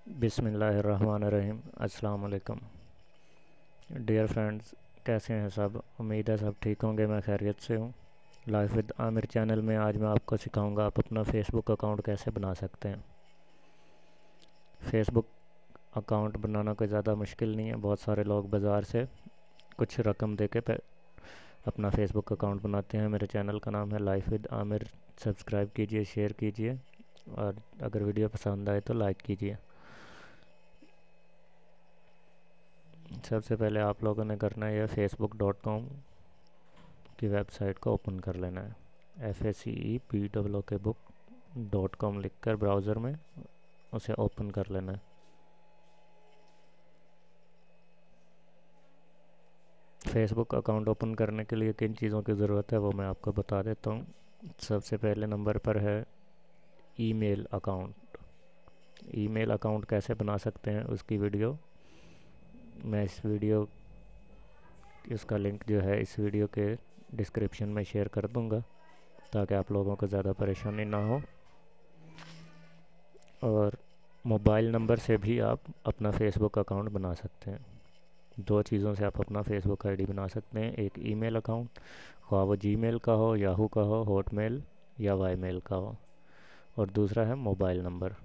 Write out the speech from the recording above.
बिस्मिल्लाहिर्रहमानिर्रहीम। अस्सलाम वालेकुम डियर फ्रेंड्स, कैसे हैं सब। उम्मीद है सब ठीक होंगे। मैं खैरियत से हूँ। लाइफ विद आमिर चैनल में आज मैं आपको सिखाऊंगा आप अपना फेसबुक अकाउंट कैसे बना सकते हैं। फेसबुक अकाउंट बनाना कोई ज़्यादा मुश्किल नहीं है। बहुत सारे लोग बाज़ार से कुछ रकम दे के अपना फेसबुक अकाउंट बनाते हैं। मेरे चैनल का नाम है लाइफ विद आमिर। सब्सक्राइब कीजिए, शेयर कीजिए और अगर वीडियो पसंद आए तो लाइक कीजिए। सबसे पहले आप लोगों ने करना है facebook.com की वेबसाइट को ओपन कर लेना है। FACEBOOK.com लिख कर ब्राउज़र में उसे ओपन कर लेना है। फेसबुक अकाउंट ओपन करने के लिए किन चीज़ों की ज़रूरत है वो मैं आपको बता देता हूँ। सबसे पहले नंबर पर है ईमेल अकाउंट। ईमेल अकाउंट कैसे बना सकते हैं उसकी वीडियो मैं इसका लिंक जो है इस वीडियो के डिस्क्रिप्शन में शेयर कर दूंगा ताकि आप लोगों को ज़्यादा परेशानी ना हो। और मोबाइल नंबर से भी आप अपना फेसबुक अकाउंट बना सकते हैं। दो चीज़ों से आप अपना फेसबुक आईडी बना सकते हैं। एक ईमेल अकाउंट, ख्वाह वो जीमेल का हो, याहू का हो, हॉटमेल या वाईमेल का हो, और दूसरा है मोबाइल नंबर।